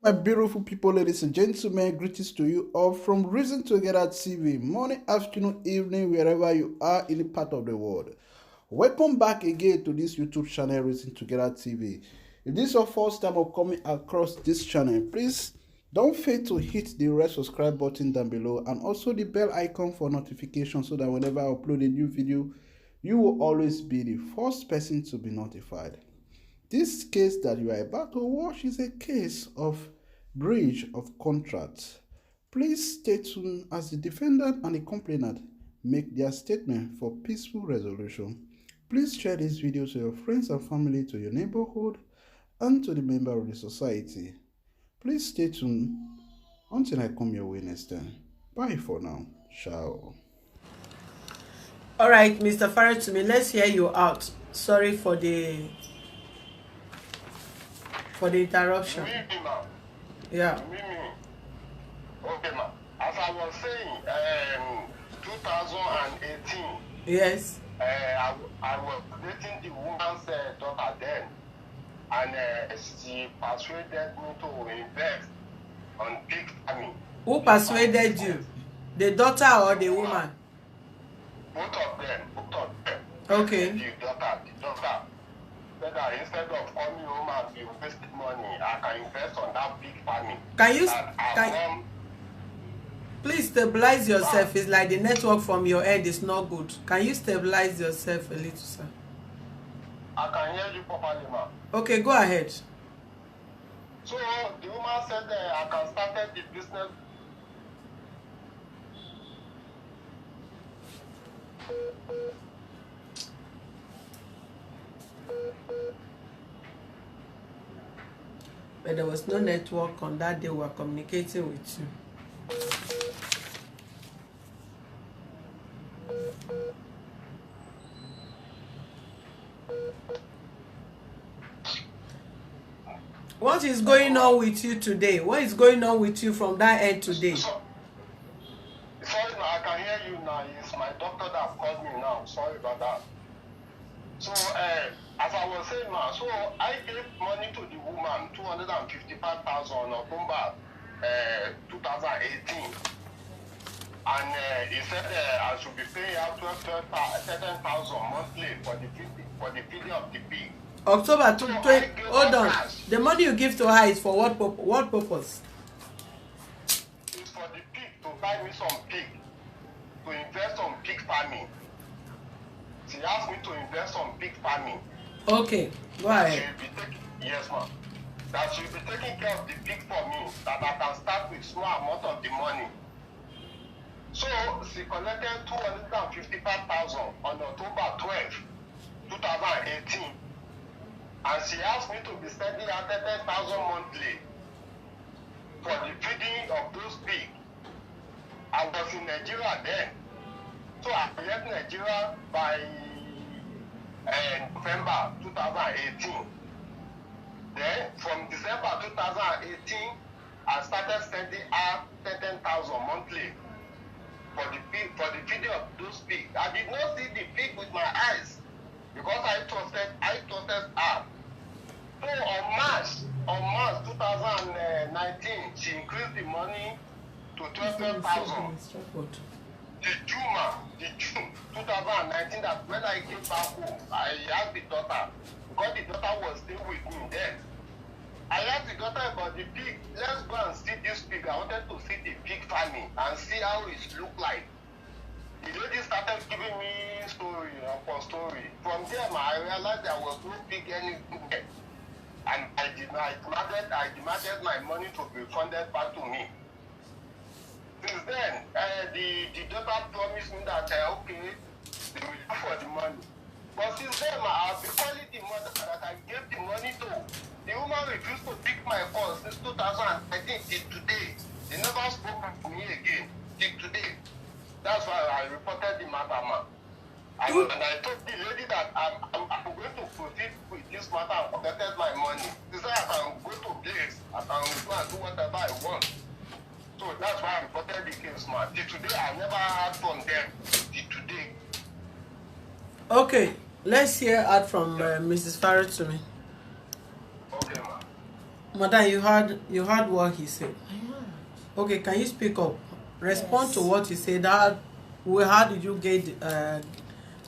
My beautiful people, ladies and gentlemen, greetings to you all from Reason Together TV, morning, afternoon, evening, wherever you are in the part of the world. Welcome back again to this YouTube channel, Reason Together TV. If this is your first time of coming across this channel, please don't fail to hit the red subscribe button down below and also the bell icon for notification so that whenever I upload a new video, you will always be the first person to be notified. This case that you are about to watch is a case of breach of contract. Please stay tuned as the defendant and the complainant make their statement for peaceful resolution. Please share this video to your friends and family, to your neighborhood, and to the member of the society. Please stay tuned until I come your way next time. Bye for now. Ciao. All right, Mr. Faretumi, let's hear you out. Sorry for the interruption. Yeah. Okay, ma. As I was saying, 2018. Yes. I was dating the woman's daughter then, and she persuaded me to invest on pig farming. Who persuaded you? The daughter or the woman? Both of them. Okay. The daughter said that instead of coming home and be wasting money, I can invest on that pig farming. Please stabilize yourself. It's like the network from your end is not good. Can you stabilize yourself a little, sir? I can hear you properly, ma'am. Okay, go ahead. So the woman said I can start the business. But there was no network on that day we were communicating with you. What is going on with you today? What is going on with you from that end today? Sorry, I can hear you now. It's my doctor that called me now. Sorry about that. So, as I was saying now, so I gave money to the woman, 255,000 on October 2018. And he said I should be paying out 13,000 monthly for the feeding of the pig. October 20. Hold on. The money you give to her is for what purpose? It's for the pig, to buy me some pig, to invest on pig farming. She asked me to invest on pig farming. Okay, go ahead. Yes, ma'am. That she'll be taking care of the pig for me, that I can start with small amount of the money. So she collected 255,000 on October 12, 2018. And she asked me to be sending her 10,000 monthly for the feeding of those pigs. I was in Nigeria then. So I left Nigeria by November 2018. Then from December 2018, I started sending her 10,000 monthly for the feeding of those pigs. I did not see the pig with my eyes because I trusted her. So on March 2019, she increased the money to 12,000. The June 2019, that when I came back home, I asked the daughter, because the daughter was still with me then. I asked the daughter about the pig. Let's go and see this pig. I wanted to see the pig farming and see how it looked like. The lady started giving me story upon story. From there, I realized there was no pig anywhere. And I demanded my money to be refunded back to me. Since then, the daughter promised me that, okay, they will look for the money. But since then, I've been calling the mother that I gave the money to. The woman refused to pick my call since 2019 till today. They never spoke to me again till today. That's why I reported the matter, ma. And I told the lady that I'm going to proceed with this matter and collected my money. She said I can go to place, I can go and do whatever I want. So that's why I reported the case, man. Till today, I never heard from them. Till today. Okay, let's hear out from Mrs. Faretumi. Okay, ma. Madam, you heard what he said. Okay, can you speak up? Respond to what he said. How did you get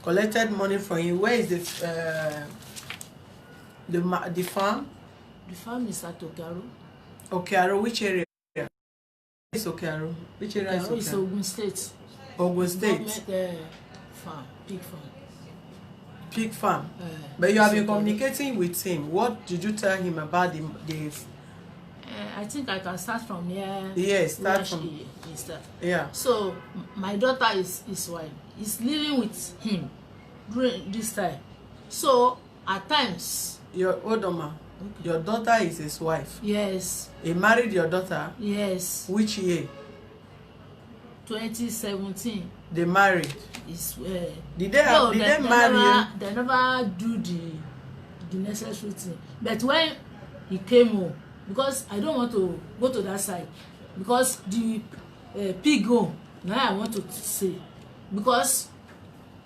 collected money from him? Where is the farm? The farm is at Okearo. Okearo, which area? Is Okearo? Which area is Okearo? It's Okearo? Ogun State. Ogun State. Farm, pig farm. Pig farm. But you have been communicating with him. What did you tell him about the I think I can start from here. Yes, start from. Yeah. So my daughter is living with him during this time. So at times. Your Odoma, okay. Your daughter is his wife. Yes. He married your daughter. Yes. Which year? 2017. They married. Did they marry? They never do the necessary thing. But when he came home, because I don't want to go to that side, because the pig home, now I want to say, because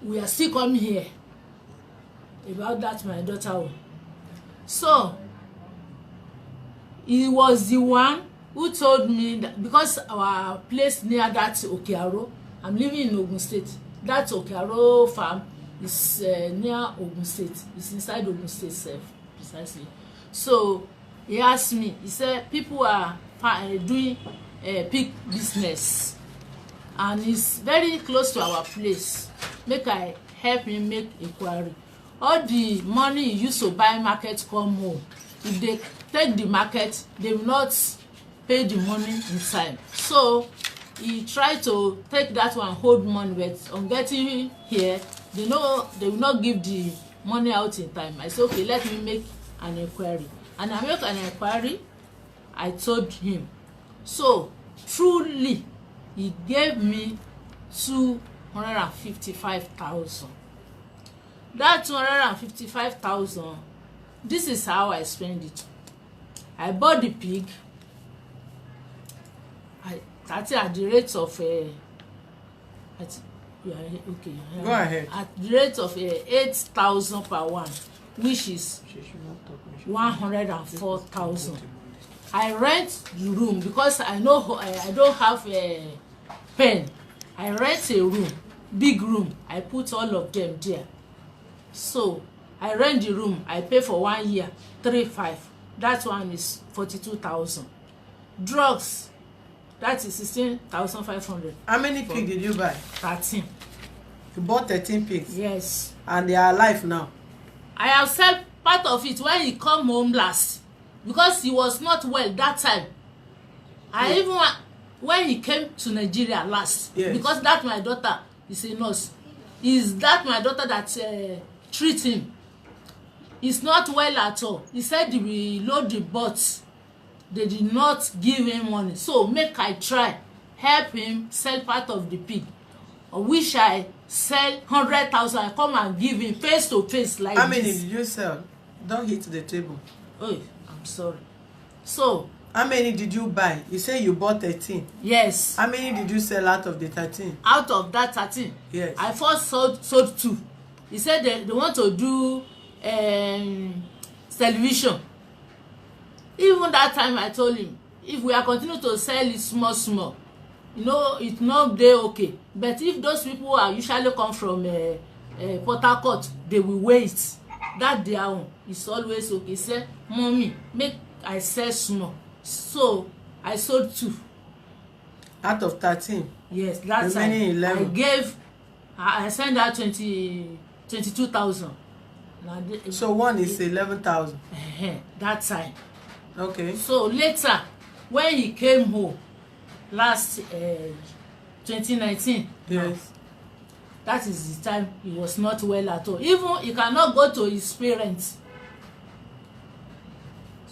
we are still coming here about that my daughter home. So he was the one who told me that, because our place near that Okearo, I'm living in Ogun State, that Okearo farm is near Ogun State. It's inside Ogun State self, precisely. So he asked me, he said people are doing pig business and it's very close to our place. Make I help him make inquiry. All the money he used to buy market come home. If they take the market, they will not pay the money in time. So he tried to take that one, hold money, but on getting here, they will not give the money out in time. I said, okay, let me make an inquiry. And I make an inquiry, I told him. So truly, he gave me 255,000. That 255,000, this is how I spend it. I bought the pig. At the rate of Go ahead. At the rate of 8,000 per one, which is 104,000. I rent the room because I know I don't have a pen. I rent a room, big room. I put all of them there. So I rent the room. I pay for 1 year, 3,500. That one is 42,000. Drugs, that is 16,500. How many pigs did you buy? 13. You bought 13 pigs? Yes. And they are alive now? I have said part of it when he come home last, because he was not well that time. I even when he came to Nigeria last, yes. Because that my daughter is a nurse. Is that my daughter that treat him? He's not well at all. He said they will load the boats. They did not give him money. So make I try help him sell part of the pig. I wish I sell 100,000. I come and give him face to face like this. How many did you sell? Don't hit the table. Oh, I'm sorry. So how many did you buy? You say you bought 13. Yes. How many did you sell out of the 13? Out of that 13? Yes. I first sold 2. He said they want to do television. Even that time I told him, if we are continue to sell it small, you know, it's not dey okay. But if those people are usually come from Port Harcourt, they will wait. That their own is always okay. He said, mommy, make I sell small. So I sold 2. Out of 13? Yes, that time 11. I sent out 22,000. So one is 11,000. That time. Okay. So later, when he came home last 2019. Yes. That is the time he was not well at all. Even he cannot go to his parents.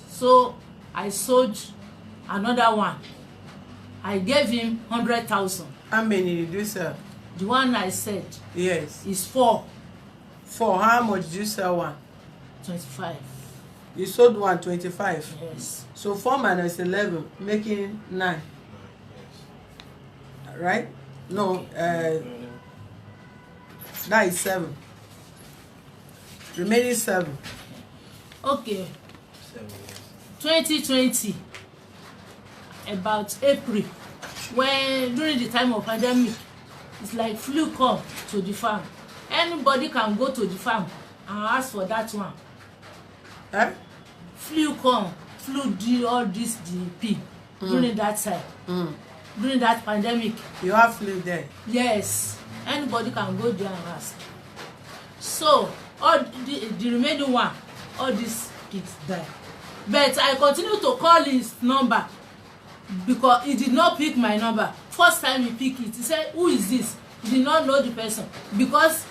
So I sold another one. I gave him 100,000. How many did you sell? The one I said. Yes. Is 4. 4. How much did you sell one? 25. You sold one 25. Yes. So 4 minus 11 making 9. Right? No. That is 7. Remaining 7. Okay. 2020, about April, when during the time of pandemic, it's like flu come to the farm. Anybody can go to the farm and ask for that one. Eh? Flu come, flu do all this the pig during that time. During that pandemic. You have flu there. Yes, anybody can go there and ask. So all the remaining one, all these pigs die. But I continue to call his number because he did not pick my number. First time he picked it, he said, "Who is this?" He did not know the person because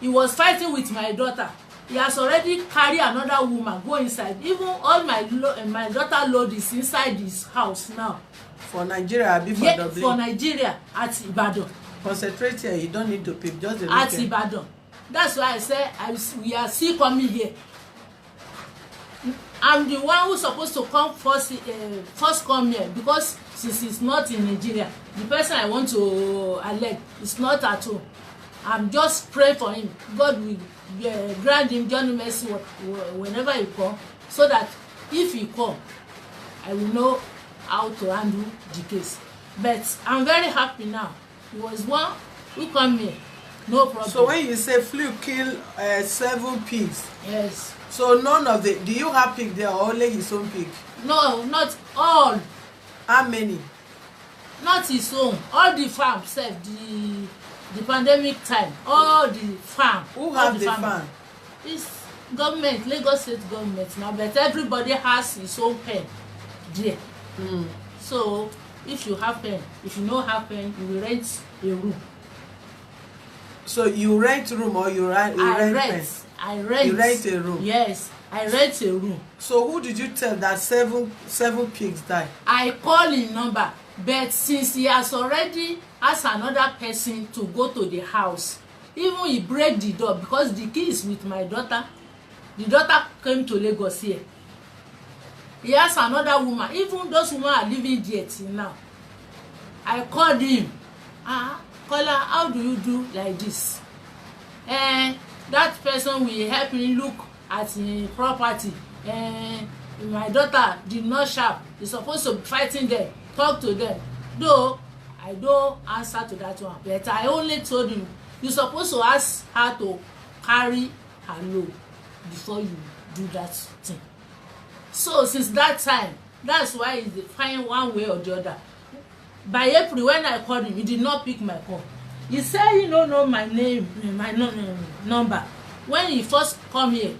he was fighting with my daughter. He has already carried another woman go inside. Even all my daughter load is inside his house now. For Nigeria, before Yeah, Dublin. for Nigeria at Ibadan. Concentrate here. You don't need to pick. Just the At weekend. Ibadan. That's why I say we are still coming here. I'm the one who's supposed to come first come here because since he's not in Nigeria, the person I want to elect is not at home. I'm just praying for him. God will grant him journey mercy whenever he come, so that if he come, I will know how to handle the case. But I'm very happy now. He was one who come here, no problem. So when you say flu kill 7 pigs, Yes. so none of the, do you have pig there or only his own pig? No, not all. How many? Not his own. All the farm sef, the pandemic time, all the farm. Who all have the farm? It's government, Lagos state government now, but everybody has his own pen there. So if you have pen, if you no have pen, you will rent a room. So you rent room or you rent pen? I rent. You rent a room? Yes, I rent a room. So who did you tell that seven pigs died? I call him number, but since he has already asked another person to go to the house, even he break the door because the key is with my daughter. The daughter came to Lagos here. He asked another woman, even those women are living there till now. I called him. Kola, how do you do like this? That person will help me look at him property. My daughter did not sharp. He's supposed to be fighting them, talk to them. Though I don't answer to that one, but I only told him, you're supposed to ask her to carry her load before you do that thing. So since that time, that's why he find one way or the other. By April, when I called him, he did not pick my call. He said he don't know my name, my number. When he first come here,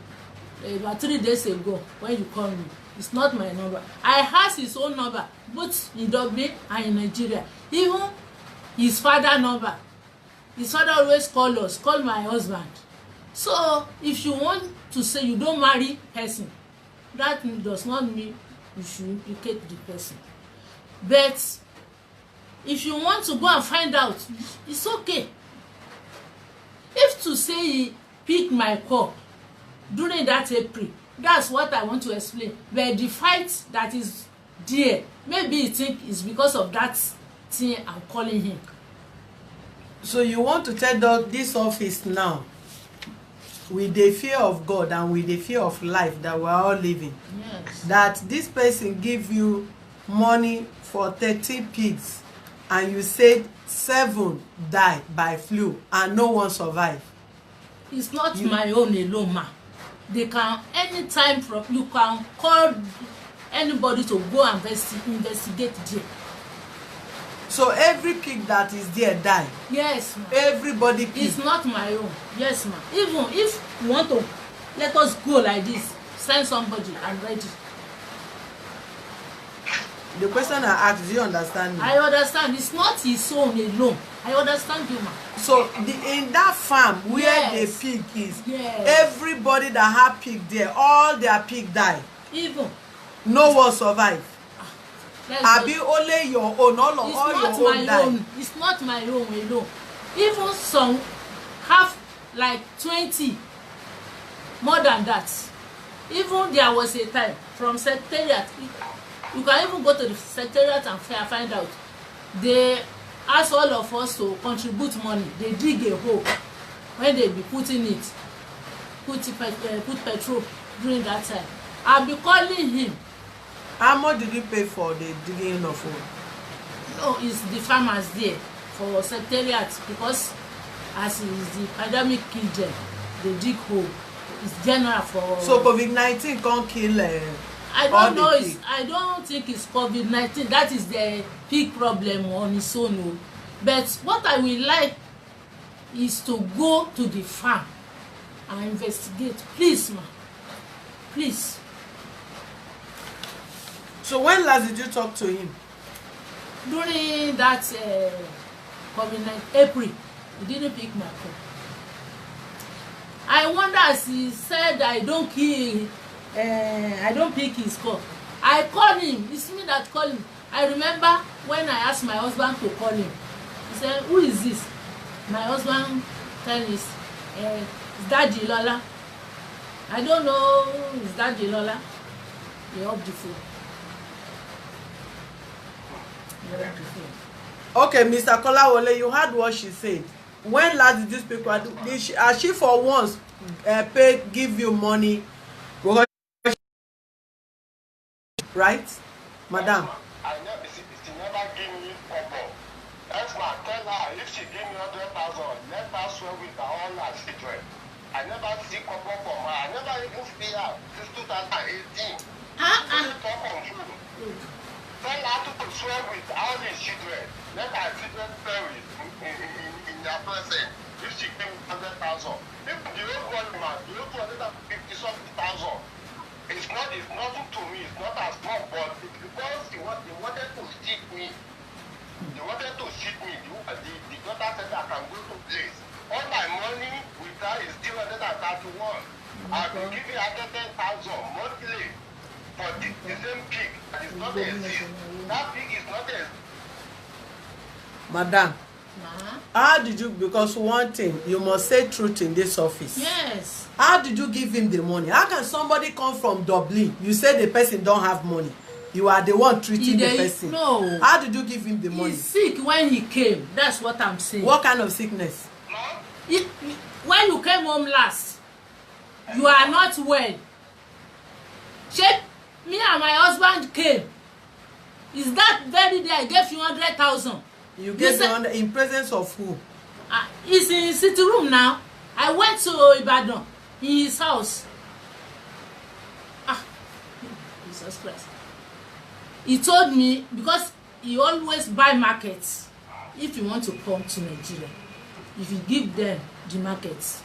about 3 days ago, when you called me, it's not my number. I has his own number, both in Dublin and in Nigeria. Even his father number. His father always call us, call my husband. So if you want to say you don't marry person, that does not mean you should implicate the person. But if you want to go and find out, it's okay. If to say he picked my call during that April, that's what I want to explain. But the fight that is there, maybe you think it's because of that thing I'm calling him. So you want to tell this office now, with the fear of God and with the fear of life that we're all living, Yes. that this person give you money for 30 pigs and you said 7 die by flu and no one survive. It's not my own alone, ma. They can anytime you can call anybody to go and investigate there. So every pig that is there die. Yes, ma. Everybody pig. It's not my own. Yes, ma. Even if you want to let us go like this, send somebody, I'm ready. The question I asked, do you understand me? I understand. It's not his own alone. I understand you, ma. So in that farm where Yes. the pig is, Yes. everybody that have pig there, all their pig die. Even. No one survive. Let's Abi go. only your own, all It's your not own my die. own. It's not my own alone. Even some have like 20, more than that. Even there was a time from secretariat, you can even go to the secretariat and find out. They ask all of us to contribute money. They dig a hole when they be putting it, put petrol during that time. I'll be calling him How much did you pay for the digging of hole? No, it's the farmers there for secretariat because as is the pandemic kill them, they dig hole. It's general for. So COVID-19 can't kill. I all don't know. the pig. I don't think it's COVID-19. That is the pig problem on its own. Oh. But what I will like is to go to the farm and investigate. Please, ma. Please. So when last did you talk to him? During that COVID-19 April, he didn't pick my call. I wonder as he said I don't pick his call. I call him. It's me that call him. I remember when I asked my husband to call him. He said, "Who is this?" My husband tell me, "Is that Jilola?" I don't know. Is that Jilola? He up the phone. Okay, Mr. Kolawole, you heard what she said. When last did these people has she for once give you money? Right, madam? I never, she never give me kobo. That's why I tell her if she give me 100,000, let her swear with her all her children. I never see kobo from her. I never even see her since 2018. Talk on phone. Tell her to swear with all his children. Let her children swear in their presence. If she give me 100,000, if the old one man, the old 250,000. It's nothing to me. It's not as much, but it's because they wanted to cheat me. They wanted to cheat me. The daughter said I can go to place. All my money with her is still 131. I've been giving her 10,000 monthly for the same pig. And it's not exist. That pig is not exist. Madam, how did you, because one thing, you must say truth in this office. Yes. How did you give him the money? How can somebody come from Dublin? You say the person don't have money. You are the one treating the person. No. How did you give him the money? He's sick when he came. That's what I'm saying. What kind of sickness? When you came home last, you are not well. Check. Me and my husband came. Is that very day I gave you 100,000? You gave him in presence of who? He's in city room now. I went to Ibadan in his house. Jesus Christ. He told me because he always buy markets. If you want to come to Nigeria, if you give them the markets,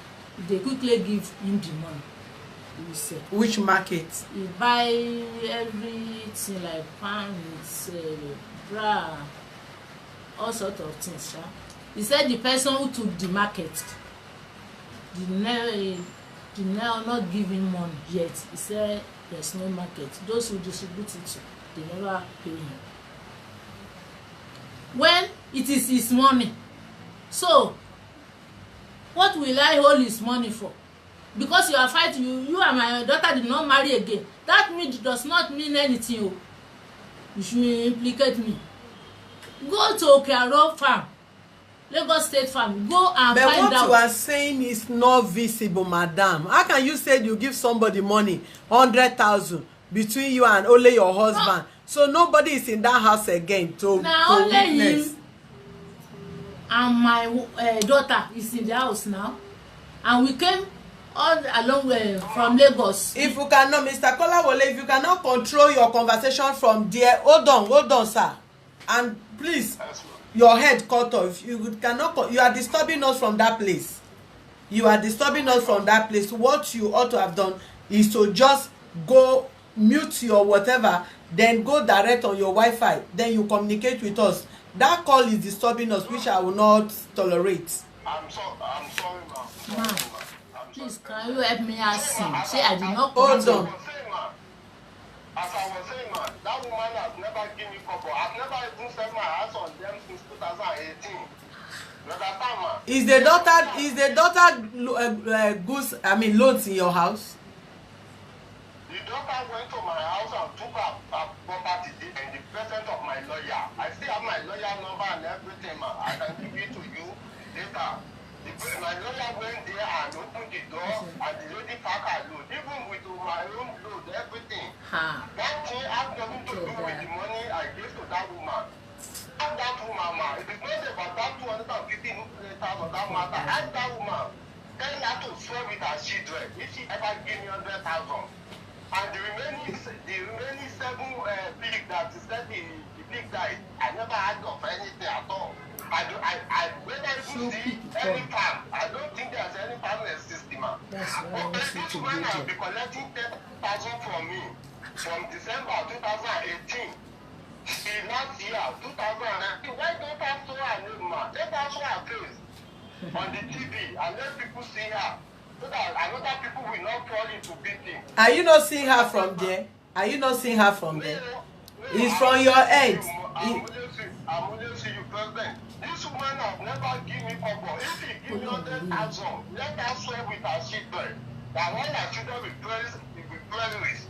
they quickly give him the money. He will say. Which market? He buy everything like pants, bra, all sorts of things. He said the person who took the market did not give him money yet. He said there's no market. Those who distribute it, they never pay him. When it is his money, so what will I hold his money for? Because you are fighting, you and my daughter did not marry again. That does not mean anything. You should implicate me. Go to Okearo farm, Lagos State farm. Go and but find out. But what you are saying is not visible, madam. How can you say you give somebody money 100,000 between you and only your husband? No. So nobody is in that house again to only witness. Him and my daughter is in the house now, and we came all along from Lagos. If you cannot, Mr. Kolawole, if you cannot control your conversation from there, hold on, sir, and please, your head cut off. You cannot. You are disturbing us from that place. You are disturbing us from that place. What you ought to have done is to just go mute your whatever, then go direct on your Wi-Fi. Then you communicate with us. That call is disturbing us, which I will not tolerate. I'm sorry, ma'am. Please, can you help me ask him? Say I did not. Hold on. As I was saying, man, that woman has never given me couple. I've never even set my eyes on them since 2018. You understand, man? Is the daughter goods? I mean, loans in your house? The daughter went to my house and took her property in the presence of my lawyer. I still have my lawyer number and everything, man. I can give it to you later. My lawyer went there and opened the door, and the lady packed her load, even with my own load, everything. That thing had nothing to do with the money I gave to that woman. Ask that woman, ma. It is not about that 250,000 that matter. Ask that woman. Tell her to swear with her children if she ever give me 100,000. And the remaining 7 pig that is said the pig died, I never heard of anything at all. I whether you see any farm, I don't think there's any farm in the system. That's why I want you This to woman do has it. been collecting 10,000 from me from December 2018 till last year 2019. Why don't I show her name, man? Let her show her face on the TV and let people see her, so that another people will not fall into beating. Are you not seeing her from there? Are you not seeing her from there? It's from your head. I'm only seeing you, President. This woman has never given me cover. If she give me 100,000, let her swear with her children that when her children will perish.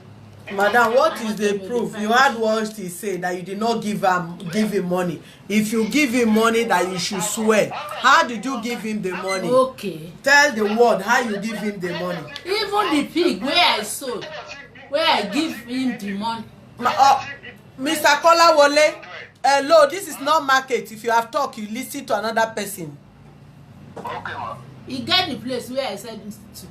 Madam, what is the proof? You heard what he said, that you did not give him money. If you give him money, that you should swear. How did you give him the money? Okay. Tell the world how you give him the money. Even the pig where I sold, where I give him the money. Mr. Kolawole, hello, this is not market. If you have talk, you listen to another person. Okay, ma. He get the place where I said it to.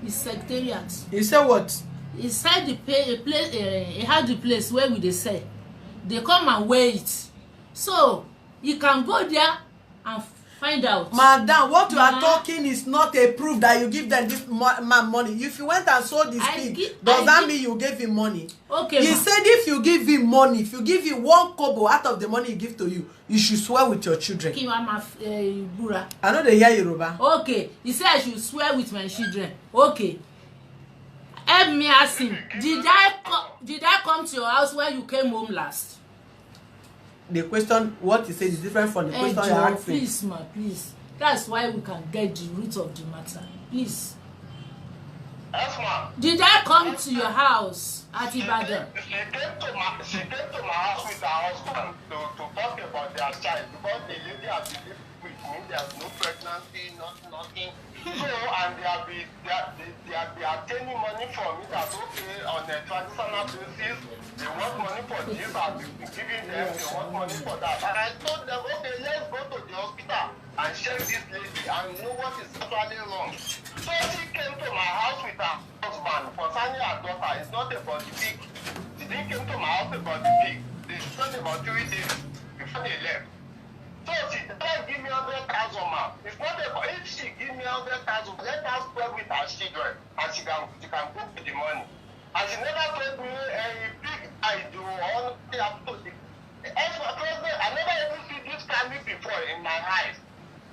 His secretariat. You say what? He said the place. He had the place where we dey sell. They come and weigh it, so you can go there and find out. Madam, what you are talking is not a proof that you give them this man money. If you went and sold this pig, does that mean you gave him money? Okay. He said if you give him money, if you give him 1 kobo out of the money he give to you, you should swear with your children. Bura. I know they hear Yoruba. Okay. He said I should swear with my children. Okay. Help me ask him. Did I come to your house when you came home last? The question, what he said, is different from the question you're asking. Please, ma, please. That's why we can get the root of the matter. Please. Yes, ma. Did I come to your house at Ibadan? She came to my house with her husband to talk about their child, because the lady has been living with me. There's no pregnancy, nothing. So, and they have been obtaining money from me. That's okay, on a traditional basis. They want money for this, I've been giving them. They want money for that. And I told them, okay, let's go to the hospital and check this lady and know what is actually wrong. So she came to my house with her husband concerning her daughter. It's not about the pig. She didn't come to my house about the pig. They spent about 3 days before they left. So she didn't give me 100,000, ma. It's not about, if she give me 100,000, let her spread with her children and she can go with the money. And she never told me a pig I do all the absolutely. As for President, I never even see this family before in my eyes.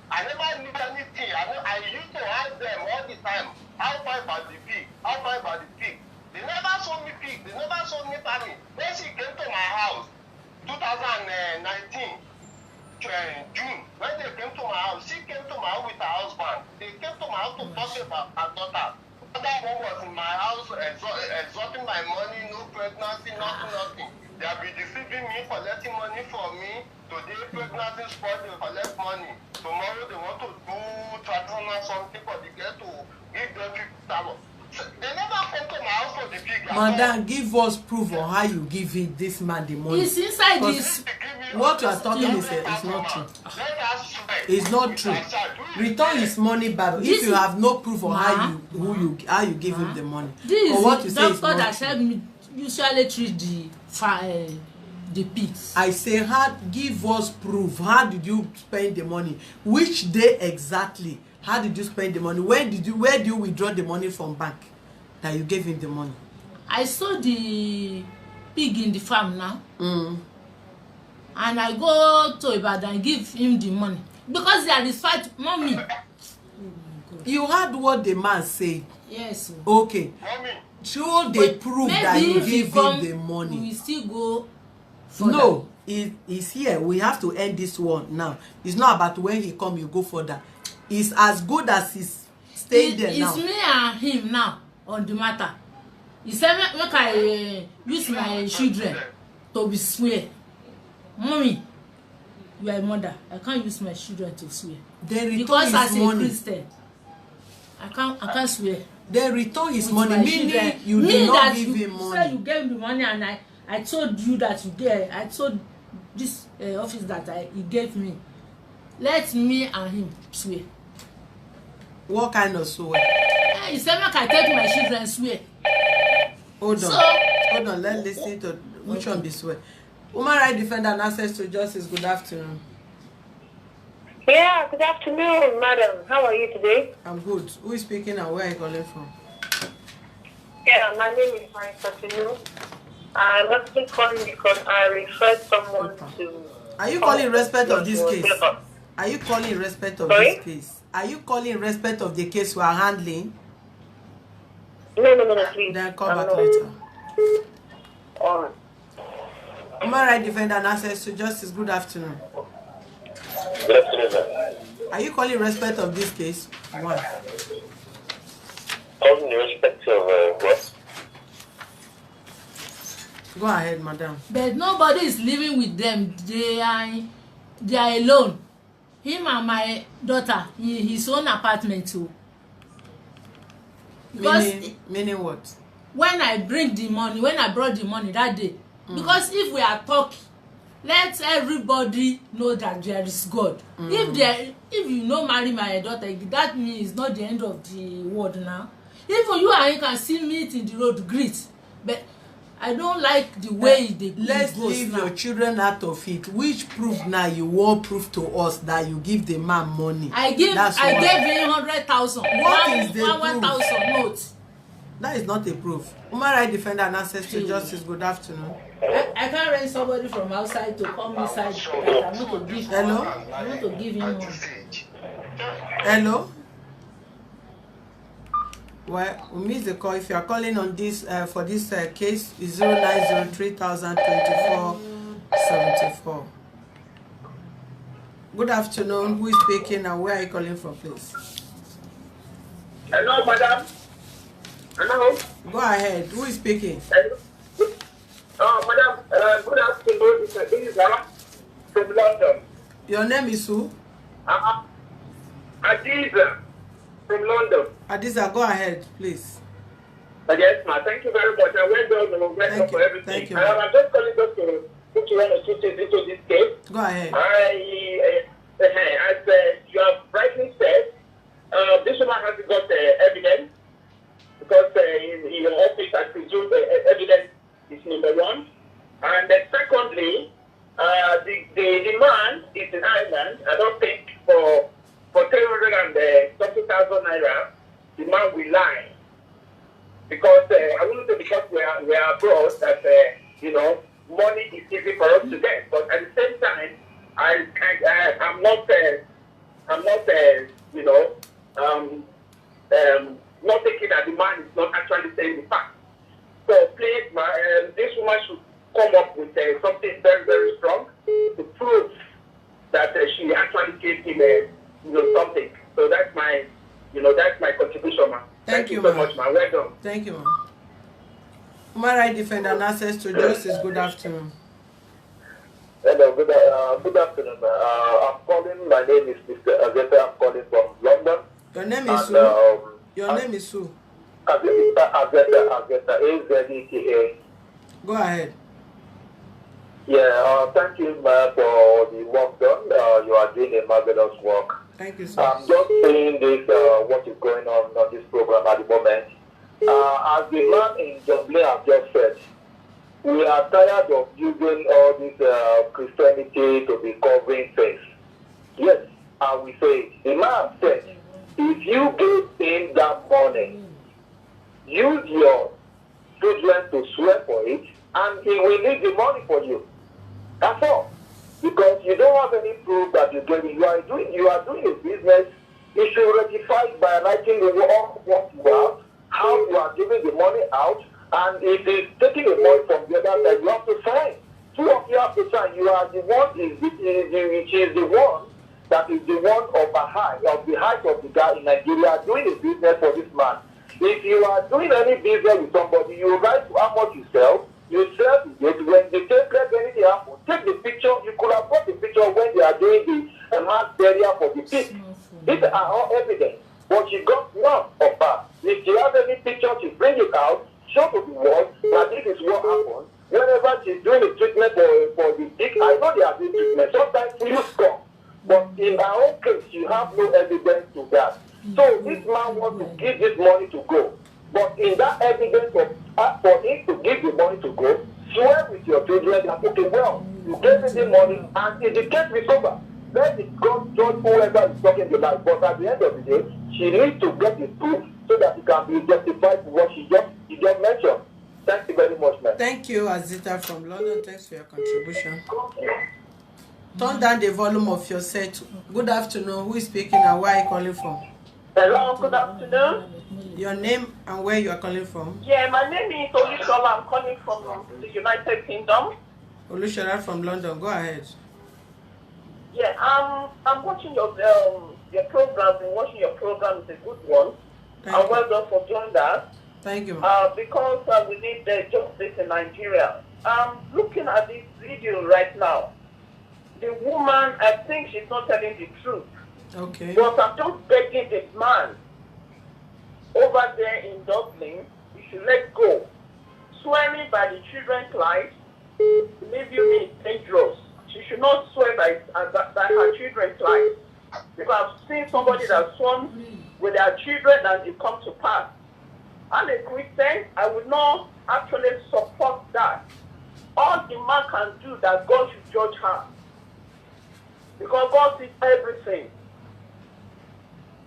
I never knew anything. I used to ask them all the time, how far about the pig? How far about the pig? They never showed me pig. They never showed me family. When she came to my house, 2019, June, when they came to my house, she came to my house with her husband. They came to my house to talk about her daughter. That one was in my house, extorting my money, no pregnancy, nothing. They have been deceiving me, collecting money from me. Today, pregnancy spot, they collect money. Tomorrow, they want to do traditional something for the girl to give them 50,000. They never come to my house for the pig. Madam, give us proof on how you give this man the money. It's inside this. What you are talking is not true. It's not true. Return his money back if you have no proof on how you give him the money. This or what you is say the is doctor not that said me usually treat the pigs. I say, give us proof. How did you spend the money? Which day exactly? How did you spend the money? Where do you withdraw the money from bank that you gave him the money? I saw the pig in the farm now. And I go to Ibadan and give him the money. Because they are fight, mommy. You heard what the man said. Yes. Okay. Mommy. Should they prove that you give him the money? We still go further. No, he's here. We have to end this one now. It's not about when he come, you go further. It's as good as he's staying there now. It's me and him now on the matter. He said make I use my children to be swear. Mommy, you are a mother. I can't use my children to swear. They return Because his as a money. Christian, I can't swear. They return his with money, my meaning children. you Me did not that give you him money. said you gave the money, and I told you that you gave. I told this office that he gave me. Let me and him swear. What kind of swear? He said make I take my children swear. Hold on. So, Hold on. Let's listen to which one be swear. Human rights defender and access to justice. Good afternoon. Yeah, good afternoon, madam. How are you today? I'm good. Who is speaking and where are you calling from? Yeah, my name is Marisa Tinu. I'm actually calling because I referred someone to... Are you calling in respect of this case? Are you calling in respect of Sorry? this case? Are you calling in respect of the case we are handling? No, please. Then call back later. All right. Human rights defender and access to justice. Good afternoon. Good afternoon, sir. Are you calling in respect of this case? One. Calling in respect of what? Go ahead, madam. but nobody is living with them. They are alone. Him and my daughter in his own apartment too. Because Meaning what? when I brought the money that day, because if we are talking, let everybody know that there is God. If you no marry my daughter, that means it's not the end of the world now. Even you and him can still meet in the road, greet, but I don't like the way Let's goes leave now. your children out of it. Which proof now you want proof to us that you give the man money? I gave him 100,000. What is the proof? 1,000 notes. That is not a proof. Human rights defender and access to justice. Good afternoon. I can't rent somebody from outside to come inside that I want to give. Hello? I want to give him money. Hello? Well, we missed the call. If you are calling on this for this case, is 0903-024-74. Good afternoon. Who is speaking and where are you calling from, please? Hello, madam. Hello. Go ahead. Who is speaking? Hello. Madam, good afternoon. This is Anna from London. Your name is who? Adiza from London. Adiza, go ahead, please. Yes, ma'am. Thank you very much. I went down and went for everything. Thank you. I'm just calling just to put you on a two things into this case. Go ahead. As you have rightly said, this woman hasn't got evidence because in your office, I presume evidence is number one. And secondly, the man is in Ireland. I don't think for 330,000 naira, the man will lie. Because I wouldn't say because we are abroad that money is easy for us to get, but at the same time, I'm not not thinking that the man is not actually saying the fact. So please, this woman should come up with something very, very strong to prove that she actually gave him something. So that's my contribution, man. Thank you so much, man. Well done. Thank you, ma'am. Human rights defender and access to justice. Good afternoon. Hello, good afternoon. I'm calling. My name is Mr. Azeta. I'm calling from London. Your name is who? Your name is who? Azeta, A-Z-E-T-A. Go ahead. Yeah, thank you, man, for the work done. You are doing a marvelous work. Thank you, sir. I'm just saying this, what is going on this program at the moment. As the man in Dublin has just said, we are tired of using all this Christianity to be covering face. Yes, I will say, the man said, if you give him that money, use your children to swear for it, and he will need the money for you. That's all. Because you don't have any proof that you're getting. You are doing a business. You should rectify it by writing the work, what you have, how you are giving the money out, and if he's taking the money from the other side, you have to sign. Two of you have to sign. You are the one which is the one that is the one of the height of the guy in Nigeria doing a business for this man. If you are doing any business with somebody, you write how much you sell. You sell it. When they take let anything happen, take the picture. You could have got the picture when they are burial for the pig. These are all evidence. But she got none of that. If she has any picture, she bring it out, show to the world that this is what happened. Whenever she's doing the treatment for the dick, I know they are doing treatment. Sometimes fluids come. But in her own case, she have no evidence to that. So this man wants to give this money to go. But in that evidence for him to give the money to go, swear with your children that, okay, well, you gave me the money, and if the case is over, let it God judge whoever is talking to life. But at the end of the day, she needs to get the proof so that it can be justified for what she just mentioned. Thank you very much, man. Thank you, Azita from London. Thanks for your contribution. Turn down the volume of your set. Good afternoon. Who is speaking and where are you calling from? Hello, good afternoon. Your name and where you are calling from? Yeah, my name is Olushola. I'm calling from the United Kingdom. Olushola from London. Go ahead. Yeah, I'm watching your program. Been watching your program. It's a good one. Thank Well done for doing that. Thank you. Because we need justice in Nigeria. I'm looking at this video right now. The woman, I think she's not telling the truth. Okay. But I'm just begging the man over there in Dublin, you should let go. Swearing by the children's lives, believe you me, it's dangerous. She should not swear by her children's lives. Because I've seen somebody that sworn with their children and it comes to pass. I'm a Christian, I would not actually support that. All the man can do that God should judge her. Because God sees everything.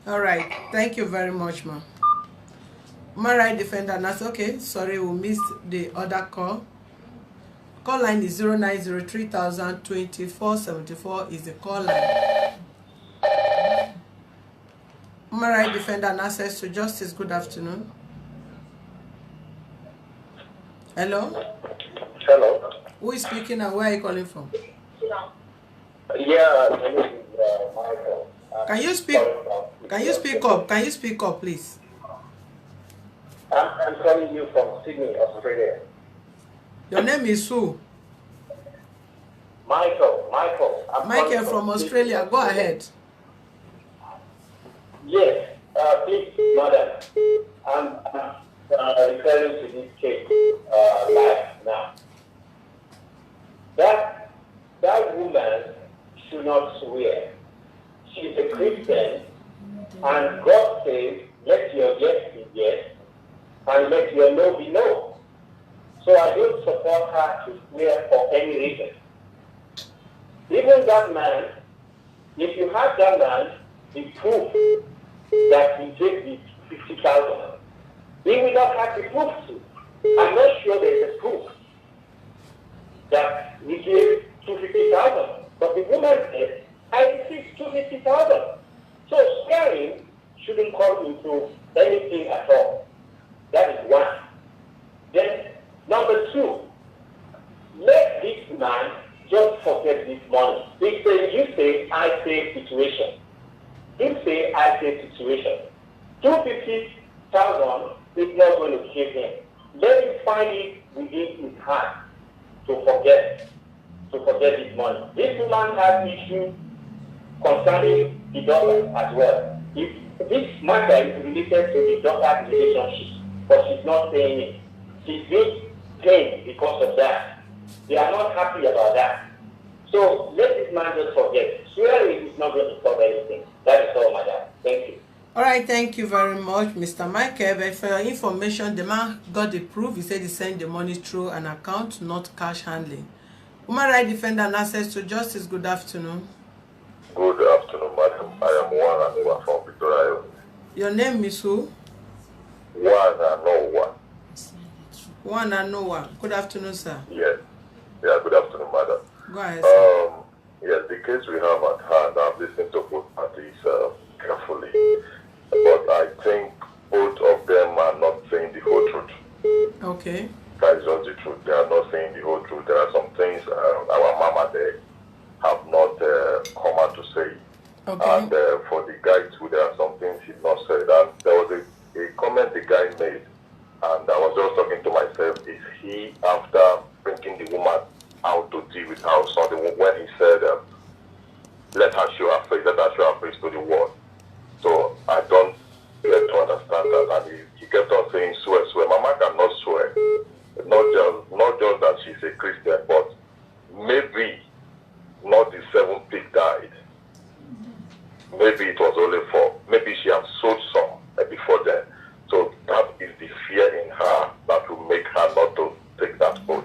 All right. Thank you very much, ma. My right defender, that's okay. Sorry, we missed the other call. Call line is 09030002474 is the call line. My right defender and access to justice. Good afternoon. Hello? Hello. Who is speaking and where are you calling from? Yeah, my name is Michael. Can you speak up? Can you speak up, please? I'm calling you from Sydney, Australia. Your name is who? Michael. Michael from Australia. Go ahead. Yes, please, madam. I'm referring to this case live now. That woman should not swear. She's a Christian, and God says, let your yes be yes, and let your no be no. So I don't support her to swear for any reason. Even that man, if you have that man, the proof that he gave the 50,000, he will not have the proof to. I'm not sure there is a proof that he gave 250,000. But the woman said, I received 250,000. So swearing shouldn't come into anything at all. That is one. Then, number two, let this man just forget this money. He said, you say, I say situation. You say, I say situation. 250,000 is not going to kill him. Let him find it within his heart to forget this money. This woman has issues concerning the daughter as well. If this matter is related to the daughter's relationship, but she's not saying it. She's being pained because of that. They are not happy about that. So let this man just forget. Swearing is not going to solve anything. That is all, madam. Thank you. All right, thank you very much, Mr. Michael. But for your information, the man got the proof. He said he sent the money through an account, not cash handling. Human Rights Defender and Access to Justice, good afternoon. Good afternoon, madam. I am Juan Anoa from Victoria. Your name is who? Juan Anoa. Juan Anoa. Good afternoon, sir. Yes. Yeah, good afternoon, madam. Go ahead, sir. Yes, the case we have at hand, I've listened to both parties carefully. But I think both of them are not saying the whole truth. Okay. That is just the truth. They are not saying the whole truth. There are some things our mama there have not come out to say. Okay. And for the guy too, there are some things he's not said. And there was a comment the guy made, and I was just talking to myself, is he, after bringing the woman out to deal with her son, when he said, let her show her face, let her to the world. So I don't get to understand that. And he kept on saying, swear, swear. Mama cannot swear. Not just that she's a Christian, but maybe not the 7 pig died. Maybe it was only 4. Maybe she had sold some before then. So that is the fear in her that will make her not to take that oath.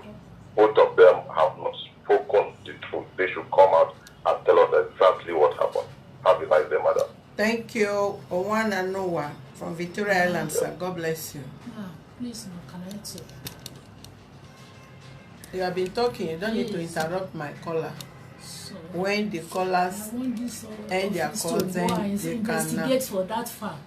Both of them have not spoken the truth. They should come out and tell us exactly what happened. Have a nice day, madam. Thank you, Owana Noah from Victoria Island, sir. God bless you. Please, no, can I talk? You have been talking. You don't need to interrupt my caller. So, when the callers end their calls, then they investigate can. For that far.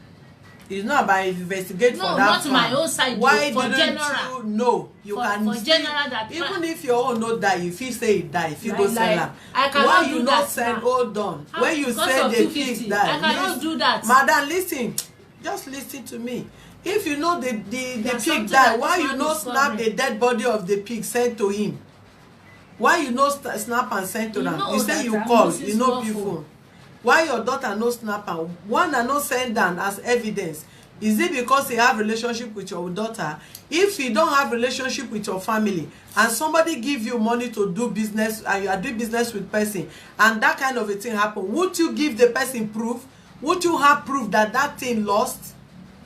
It's not about investigate for that. No, not far. My own side. Why for didn't general, you know? You for, can for still, general that even if your own no die, if you say it die, if you like, go sell am. I cannot why do you that not send? now. Hold on. How? When you Because say of the 250, pig die, I cannot do that. Madam, listen. Just listen to me. If you know the pig die, that why is you not not snap discovered. the dead body of the pig sent to him? Why you no snap and send to You them? know You say that you I'm call, Mrs. you know Waffle. people. Why your daughter no snap and one and no send down as evidence? Is it because he have relationship with your daughter? If you don't have relationship with your family and somebody give you money to do business and you are doing business with person and that kind of a thing happen, would you give the person proof? Would you have proof that that thing lost?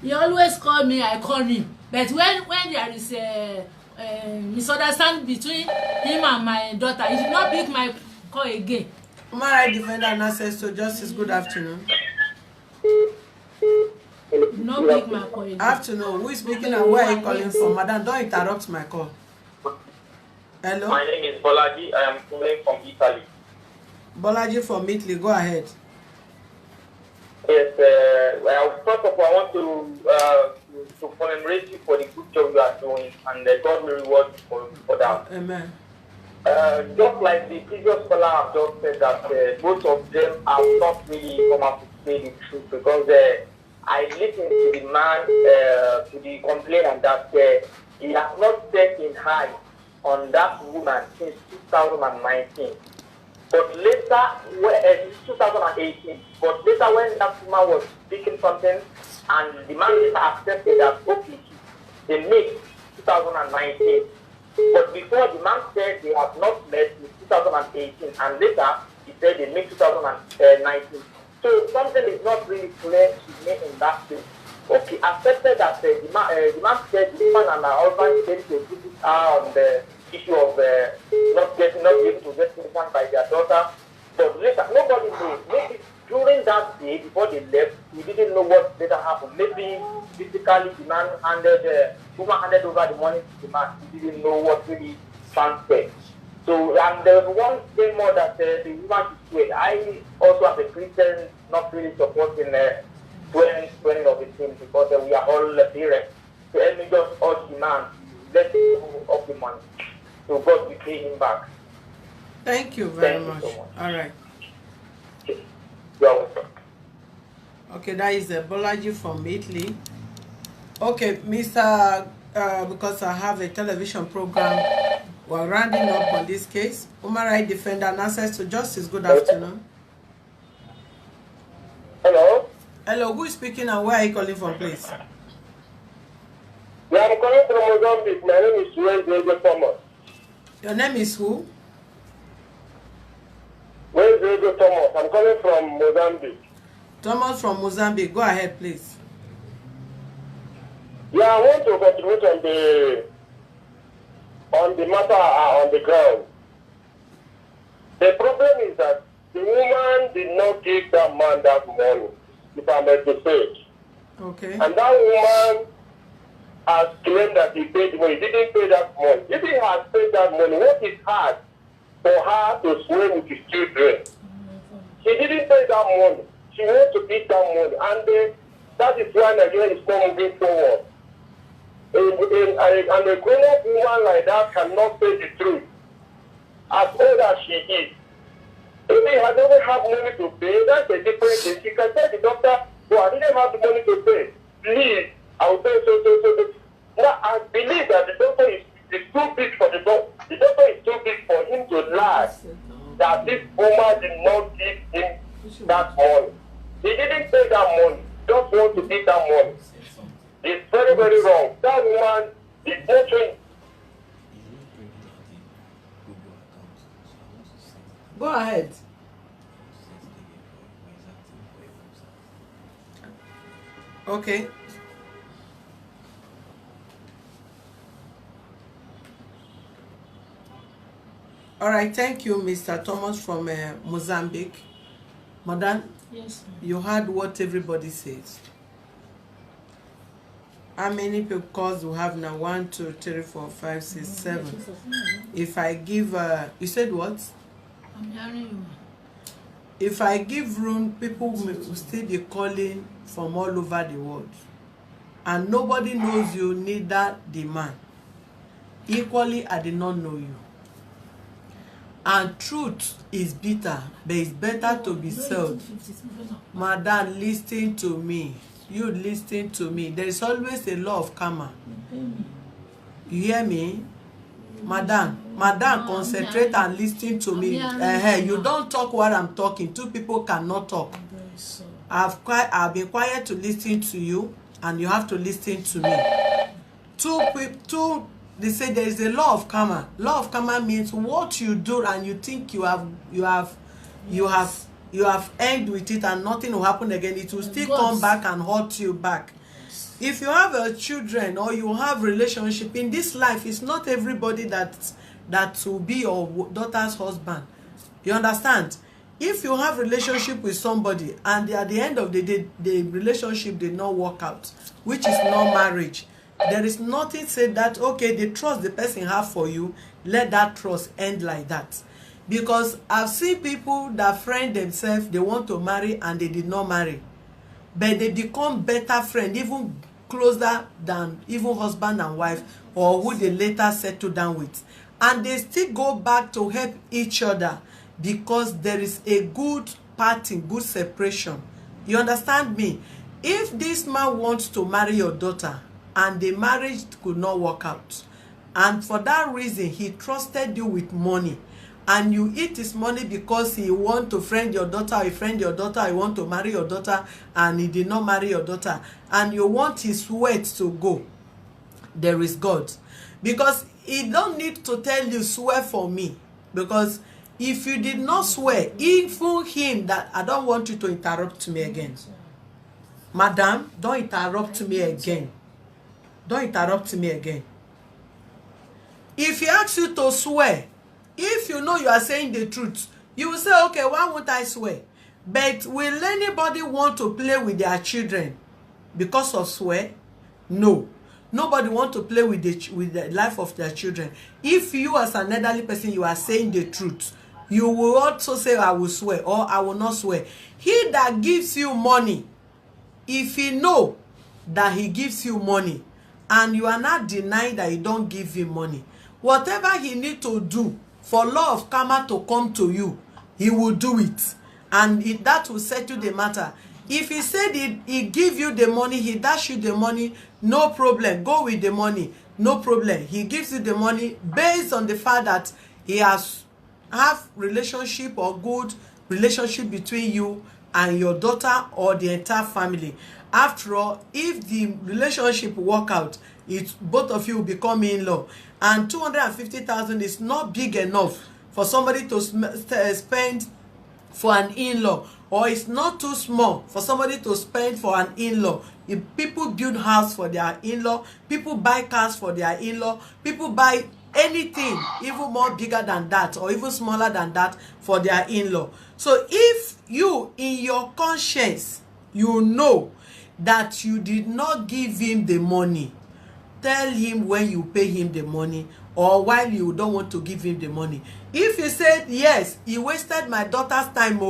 He always call me, I call him. But when there is a misunderstanding between him and my daughter, he did not pick my call again. Human rights defender and access to justice. Good afternoon. He did not pick my call again. Afternoon. Who is speaking and where are you calling from? Madam, don't interrupt my call. Hello? My name is Bolaji. I am calling from Italy. Bolaji from Italy. Go ahead. Yes, well, first of all, I want to commemorate you for the good job you are doing, and God will reward you for that. Amen. Just like the previous caller have just said that both of them have not really come out to say the truth, because I listened to the man, to the complainant, that he has not set in high on that woman since 2019. But later, 2018, but later when that woman was speaking something, and the man later accepted that, okay, they made 2019. But before, the man said they have not met in 2018, and later he said they made 2019. So something is not really clear to me in that case. Okay, accepted that the man said the man and her husband came to visit her on the issue of not being able to get pregnant by their daughter. But later, nobody knows. Maybe during that day, before they left, we didn't know what later happened. Maybe physically the man woman handed over the money to the man. We didn't know what really transpired. So, and there was one thing more that the woman should swear. I also, as a Christian, not really supporting swearing of the thing, because we are all parents. So let me just urge the man to let him go of the money. So God will pay him back. Thank you very Thank much. you so much. All right. You're welcome. Okay, that is Bolaji from Italy. Okay, Mr. Because I have a television program, we're rounding up on this case. Human rights defender and access to justice. Good afternoon. Hello? Hello, who is speaking and where are you calling from, please? Yeah, I'm calling from Mozambique. My name is Wayne Thomas. Your name is who? Wayne Thomas. I'm calling from Mozambique. Thomas from Mozambique. Go ahead, please. Yeah, I want to contribute on the matter on the ground. The problem is that the woman did not give that man that money, if I may to say it. Okay. And that woman has claimed that he paid money. He didn't pay that money. If he has paid that money, what is hard for her to swim with his children? She didn't pay that money. She wants to keep that money. And that is why Nigeria is not moving forward. And a grown-up woman like that cannot say the truth, as old as she is. If he has never had money to pay, that's a different thing. She can tell the doctor, well, I didn't have the money to pay. Please, I will pay so. Now, I believe that the doctor is too big for the doctor. The doctor is too big for him to lie that this woman did not give him that money. He didn't pay that money. Just want to take that money. It's very, very wrong. That woman is entering. Go ahead. Okay. All right, thank you, Mr. Thomas from Mozambique. Madam, Yes, ma'am. you heard what everybody says. How many people calls we have now? 1, 2, 3, 4, 5, 6, 7. If I give, you said what? I'm hearing you. If I give room, people will still be calling from all over the world. And nobody knows you, neither the man. Equally, I did not know you. And truth is bitter, but it's better to be sold. Madam, listen to me. You listen to me. There is always a law of karma. You hear me? Madam, concentrate and listen to me. You don't talk while I'm talking. Two people cannot talk. I've been quiet to listen to you, and you have to listen to me. They say there is a law of karma. Law of karma means what you do and you think you have ended with it and nothing will happen again. It will still come back and hurt you back. If you have children or you have relationship in this life, it's not everybody that will be your daughter's husband. You understand? If you have relationship with somebody and at the end of the day the relationship did not work out, which is not marriage, there is nothing said that okay, the trust the person have for you, let that trust end like that. Because I've seen people that friend themselves, they want to marry and they did not marry, but they become better friend, even closer than even husband and wife, or who they later settle down with, and they still go back to help each other because there is a good parting, good separation. You understand me? If this man wants to marry your daughter and the marriage could not work out, and for that reason he trusted you with money, and you eat his money because he want to friend your daughter, or he friend your daughter, he want to marry your daughter and he did not marry your daughter, and you want his sweat to go, there is God. Because he don't need to tell you swear for me, because if you did not swear, even him that I don't want you to interrupt me again. Madam, don't interrupt me again. Don't interrupt me again. If he asks you to swear, if you know you are saying the truth, you will say, okay, why won't I swear? But will anybody want to play with their children because of swear? No. Nobody want to play with the life of their children. If you as an elderly person, you are saying the truth, you will also say, I will swear, or I will not swear. He that gives you money, if he know that he gives you money, and you are not denying that you don't give him money, whatever he need to do for law of karma to come to you, he will do it, and that will settle the matter. If he said he give you the money, he dash you the money, no problem, go with the money, no problem. He gives you the money based on the fact that he has have relationship or good relationship between you and your daughter or the entire family. After all, if the relationship work out, both of you will become in-law, and 250,000 is not big enough for somebody to spend for an in-law, or it's not too small for somebody to spend for an in-law. If people build house for their in-law, people buy cars for their in-law, people buy anything even more bigger than that or even smaller than that for their in-law. So if you in your conscience, you know that you did not give him the money, tell him when you pay him the money, or while you don't want to give him the money. If he said, yes, he wasted my daughter's time,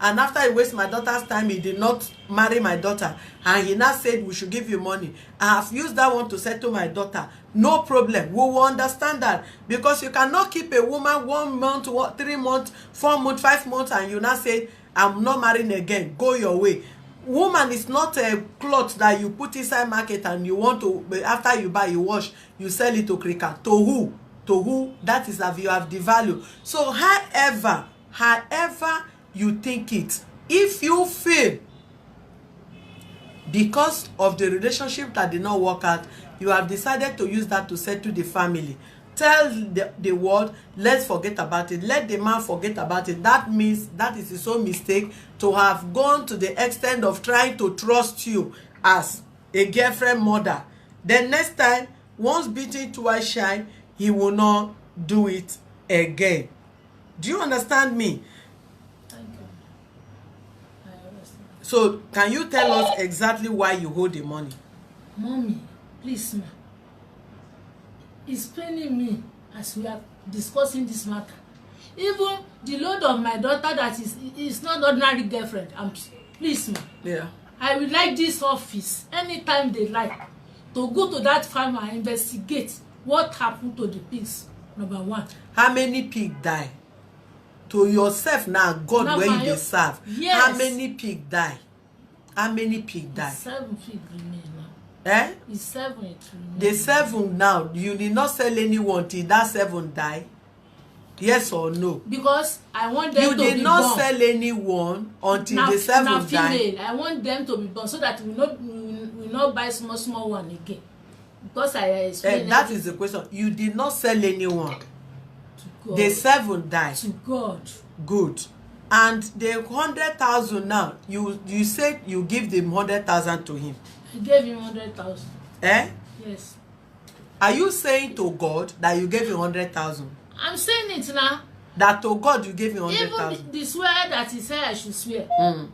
and after he wasted my daughter's time, he did not marry my daughter, and he now said we should give you money, I have used that one to settle my daughter, no problem, we will understand that. Because you cannot keep a woman 1 month, 3 months, 4 months, 5 months, and you now say, I'm not marrying again, go your way. Woman is not a cloth that you put inside market and you want to, after you buy, you wash, you sell it to cricket. To who? To who? That is if you have the value. So however you think it, if you feel because of the relationship that did not work out, you have decided to use that to settle the family. Tell the world, let's forget about it. Let the man forget about it. That means that is his own mistake to have gone to the extent of trying to trust you as a girlfriend mother. Then next time, once beaten, twice shy, he will not do it again. Do you understand me? Thank you. I understand. So can you tell us exactly why you hold the money? Mommy, please, ma. It's paining me as we are discussing this matter. Even the load of my daughter that is not ordinary girlfriend. Please, ma. Yeah. I would like this office anytime they like to go to that farm and investigate what happened to the pigs. Number one. How many pig die? To yourself now, God, Now, where you my- dey serve. Yes. How many pig die? How many pig die? 7 pig remain now. Eh? It's 7 it remain. The 7 now, you did not sell anyone till that 7 die? Yes or no? Because I want them You to did be not born. sell anyone until Na the 7 na die. female. I want them to be born so that we not buy small one again. Because I explained That is the question. You did not sell anyone. to God. The 7 die. To God. Good. And the 100,000 now, you said you give them 100,000 to him. I gave him 100,000. Eh? Yes. Are you saying to God that you gave him 100,000? I'm saying it now. That to God you gave him Even 100,000? the swear that he said I should swear. Mm.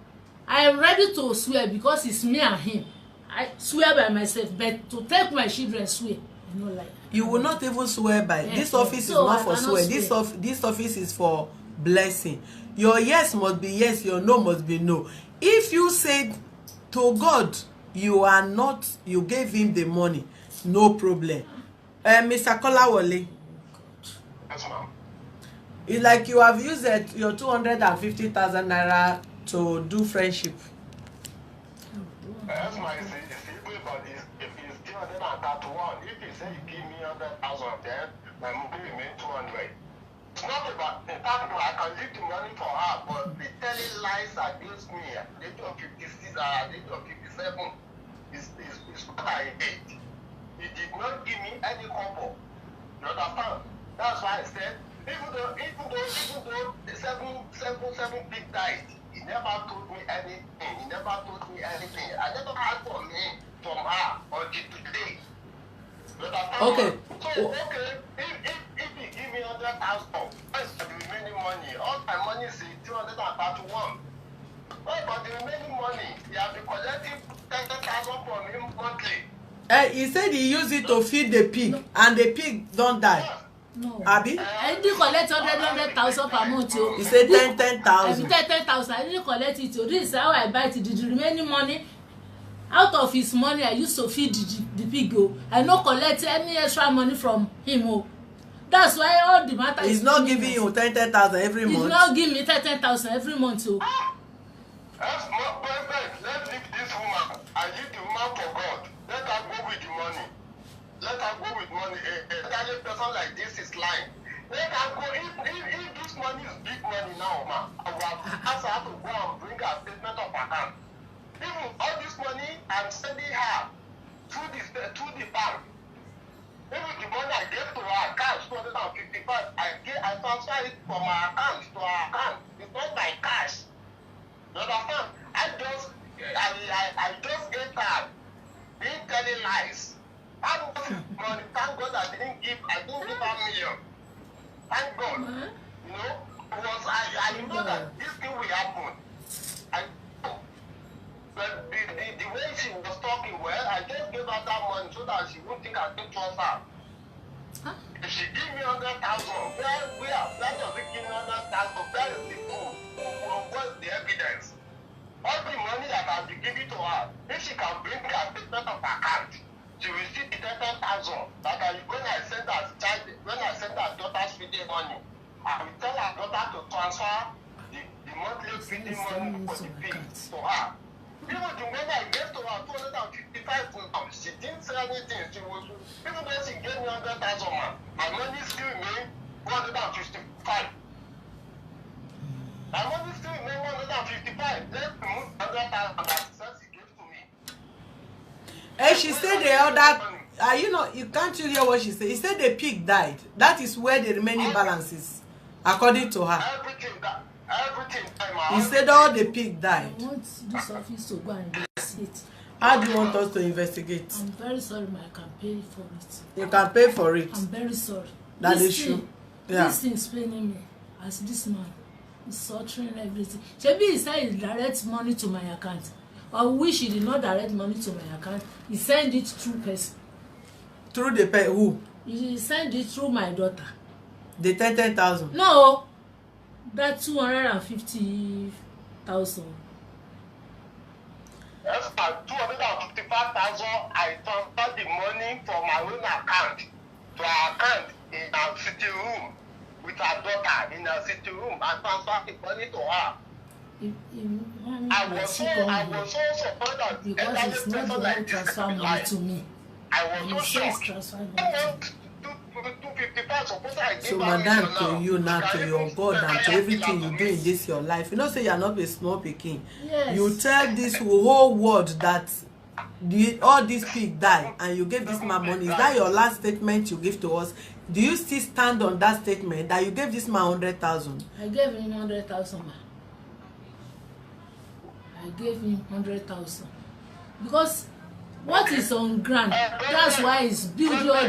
I am ready to swear because it's me and him. I swear by myself, but to take my children swear, I no like. You will not even swear by. Yes, This yes. office So is not I for cannot swear. swear. This office is for blessing. Your yes must be yes, your no must be no. If you said to God you are not, you gave him the money, no problem. Mr. Kolawole, Yes, ma'am. it's like you have used your 250,000 naira to do friendship. Yes, ma'am. It's equal, but it's 231. If you say you give me 100,000, then my money remain 200. It's not about, in fact, I can leave the money for her, but the telling lies against me at the age of 56 or at the age of 57 is what I hate. He did not give me any couple. You understand? That's why I said, even though the seven big died, he never told me anything. He never told me anything. I never heard from her until today. You understand? Okay. So, okay, if he give me 100,000, what's the remaining money? All my money is 231. What about the remaining money? You have been collecting 10,000 from him monthly. He said he used it to feed the pig, and the pig don't die. Yes. No. Abi? I didn't collect 100,000 per month. He said 10,000. I said 10,000. I didn't collect it. This is how I buy it. The remaining money, out of his money, I used to feed the pig. I no collect any extra money from him. That's why all the matter is. He's not giving you 10,000 every month. He's not giving me 10,000 every month. That's not perfect. Let's leave this woman. I leave the woman for God. Let her go with the money. Let her go with money. A person like this is lying. Let her go. If this money is big money now, ma, I will ask her to go and bring her statement of account. Even all this money, I'm sending her through the bank. Even the money I gave to her cash, 255, I transfer it from her account to her account. It's not my cash. You understand? I just get her being telling lies. I don't money. Thank God I didn't give her million. Thank God. You know, I know that this thing will happen. I know. But the way she was talking, well, I just gave her that money so that she won't think I didn't trust her. If she give me 100,000, where does it give me 100,000? Where is the proof? What's the evidence? All the money that I'll be giving to her, if she can bring her statement of account, she will see the 10,000. Like when I send her daughter's feeding money, I will tell her daughter to transfer the monthly feeding money for the pig to her. Even the money I gave to her, 255 now, she didn't say anything. Even though she gave me 100,000, man, my money still remain 155. My money still remain 155. Let's remove 100,000 that she said she gave to me. And she said the other, you know, you can't you hear what she said? He said the pig died. That is where the remaining balance is, according to her. Everything. He said all the pig died. I want this office to go and investigate. How do you want us to investigate? I'm very sorry, ma. I can pay for it. You can pay for it. I'm very sorry. That This is thing- true. Yeah. This thing is paining me as this man is sorting everything. Shebi he said he direct money to my account. I wish he did not direct money to my account. He send it through person. Through the pay who? He send it through my daughter. The 10,000. No, that 250,000. That's about 255,000. I transferred the money from my own account to her account in our sitting room with her daughter in her sitting room. I transferred the money to her. I was so surprised that because it's not the one transfer money to me. I And was he so says shocked. transfer money I to me. want 255. Suppose I give So her madam, million to you now, She to can your even God, spend and to everything you do in this. this your life, you know say you are not a small pikin. Yes. You tell this whole world that all these pig die and you gave this man money. Is that your last statement you give to us? Do you still stand on that statement that you gave this man 100,000? I gave him 100,000, ma. I gave him 100,000 because what is on ground, that's why he's building all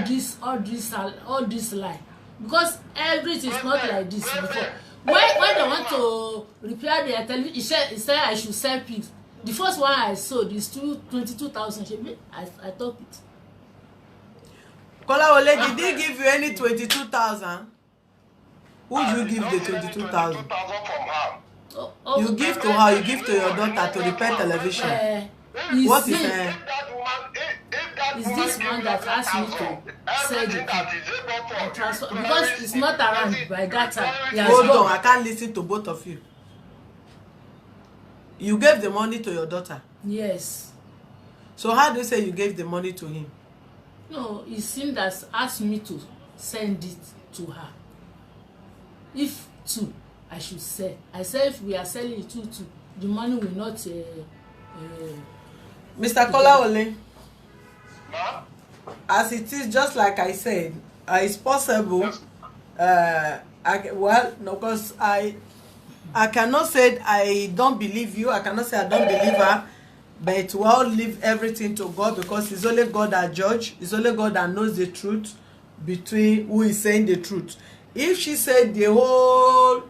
this lie, because everything is not like this before. When they want to repair their television, he said I should sell pigs. The first one I sold is 22,000. I took it. Kolawole, did he give you any 22,000? Who do you give the 22,000? from her. You give to her, you give to your daughter to repair television. What is If that woman, Is this man that asked me to sell the pig and transfer, because it's not around by that time. He has Hold gone. on, I can't listen to both of you. You gave the money to your daughter. Yes. So how do you say you gave the money to him? No, he seemed that asked me to send it to her. If two, I should sell. I said if we are selling it two, the money will not. Mr. Kolawole, Ma? as it is, just like I said, it's possible. Because I cannot say I don't believe you. I cannot say I don't believe her. But we all leave everything to God, because it's only God that judge. It's only God that knows the truth between who is saying the truth. If she said the whole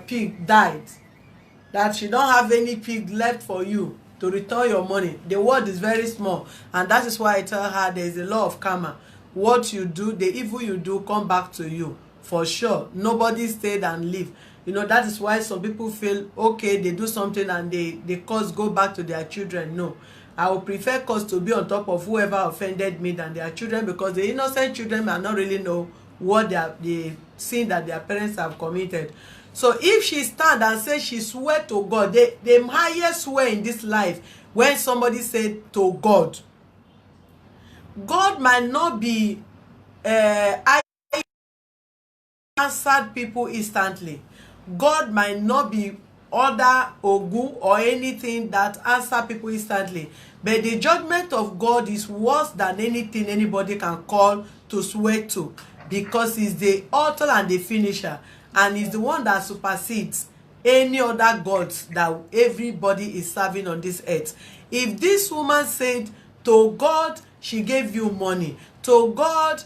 pig died, that she don't have any pig left for you to return your money, the word is very small, and that is why I tell her there is a law of karma. What you do, the evil you do, come back to you for sure. Nobody stayed and live. You know, that is why some people feel okay, they do something and the cause go back to their children. No, I would prefer cause to be on top of whoever offended me than their children, because the innocent children may not really know what the sin that their parents have committed. So if she stand and say she swear to God, the highest swear in this life, when somebody said to God, God might not be answered people instantly. God might not be other Ogun or anything that answer people instantly, but the judgment of God is worse than anything anybody can call to swear to, because he's the author and the finisher, and he's the one that supersedes any other gods that everybody is serving on this earth. If this woman said to God she gave you money, to God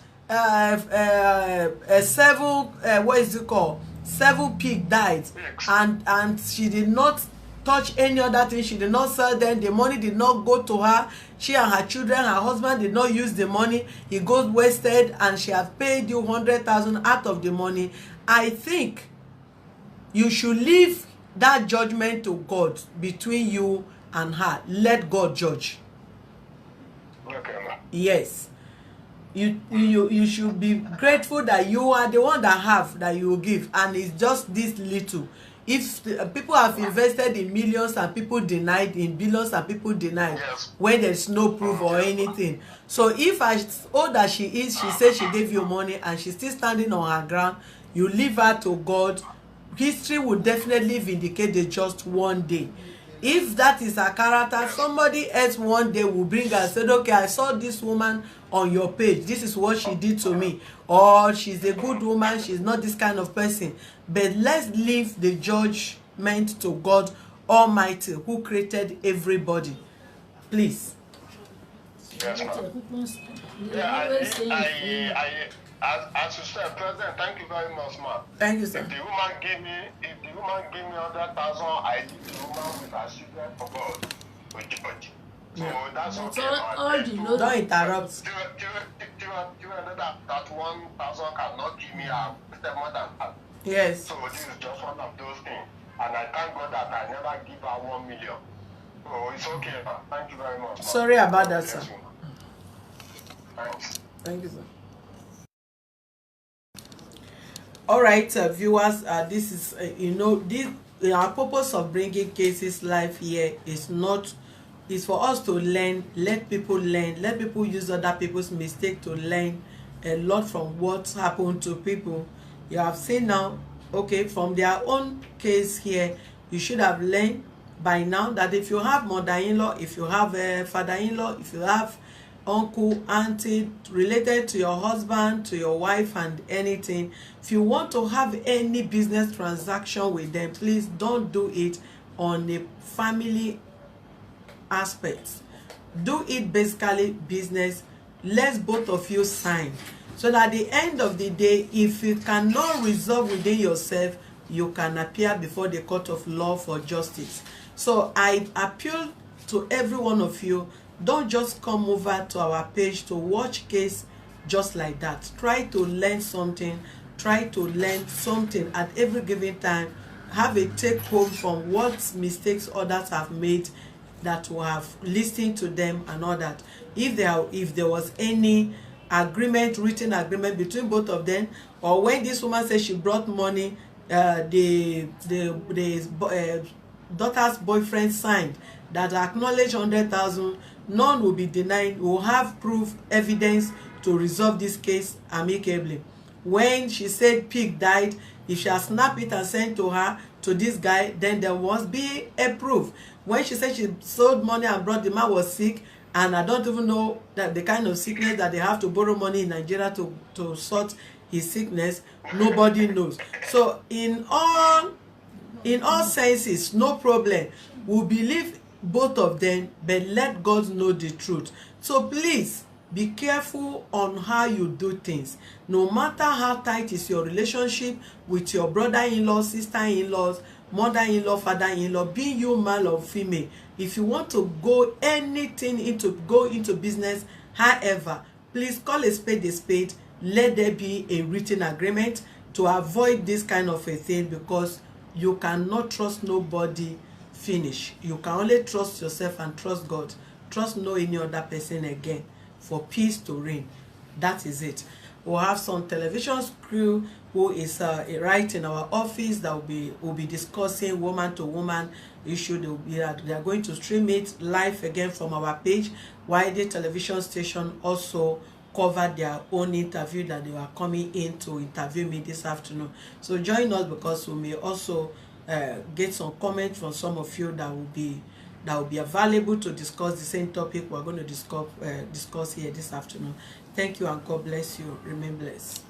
seven pig died, and she did not touch any other thing, she did not sell them, the money did not go to her, she and her children, her husband did not use the money, it goes wasted, and she has paid you 100,000 out of the money. I think you should leave that judgment to God between you and her. Let God judge. Okay, ma. Yes, you should be grateful that you are the one that you will give, and it's just this little. If people have invested in millions and people denied, in billions and people denied, Yes. when there's no proof or anything. So if as old as she is, she said she gave you money and she's still standing on her ground, you leave her to God. History will definitely vindicate the just one day. If that is her character, somebody else one day will bring her and say, okay, I saw this woman on your page, this is what she did to me, or she's a good woman, she's not this kind of person. But let's leave the judgment to God Almighty, who created everybody. Please. Yes, ma'am. Yeah, as you said, President, thank you very much, ma'am. Thank you, sir. If the woman gave me 100,000, I leave the woman with her children for God. So that's okay. All the load. Don't interrupt. That 1,000 cannot give me a more than that. Yes. So this is just one of those things. And I thank God that I never give her 1 million. So it's okay, ma'am. Thank you very much, ma'am. Sorry about that, sir. Thanks. Thank you, sir. All right, viewers, this is our purpose of bringing cases live here is for us to learn. Let people learn, let people use other people's mistake to learn a lot from what's happened to people. You have seen now, okay, from their own case here, you should have learned by now that if you have mother-in-law, if you have a father-in-law, if you have uncle, auntie related to your husband, to your wife and anything, if you want to have any business transaction with them, please don't do it on a family aspect. Do it basically business. Let both of you sign, so that at the end of the day, if you cannot resolve within yourself, you can appear before the court of law for justice. So I appeal to every one of you, don't just come over to our page to watch case just like that. Try to learn something. Try to learn something at every given time. Have a take home from what mistakes others have made, that will have listened to them and all that. If there was any agreement, written agreement between both of them, or when this woman said she brought money, the daughter's boyfriend signed that acknowledge 100,000, none will be denied. We will have proof, evidence to resolve this case amicably. When she said pig died, if she has snapped it and sent to her, to this guy, then there must be a proof. When she said she sold money and brought, the man was sick, and I don't even know that the kind of sickness that they have to borrow money in Nigeria to sort his sickness, nobody knows. So in all senses, no problem. We believe both of them, but let God know the truth. So please be careful on how you do things. No matter how tight is your relationship with your brother-in-law, sister-in-laws, mother-in-law, father-in-law, be you male or female, if you want to go into business, however, please call a spade. Let there be a written agreement to avoid this kind of a thing, because you cannot trust nobody finish. You can only trust yourself and trust God. Trust no any other person again for peace to reign. That is it. We'll have some television crew who is right in our office that will be discussing woman to woman issue. They are going to stream it live again from our page, while the television station also covered their own interview that they were coming in to interview me this afternoon. So join us, because we may also get some comment from some of you that will be available to discuss the same topic we're going to discuss here this afternoon. Thank you, and God bless you. Remain blessed.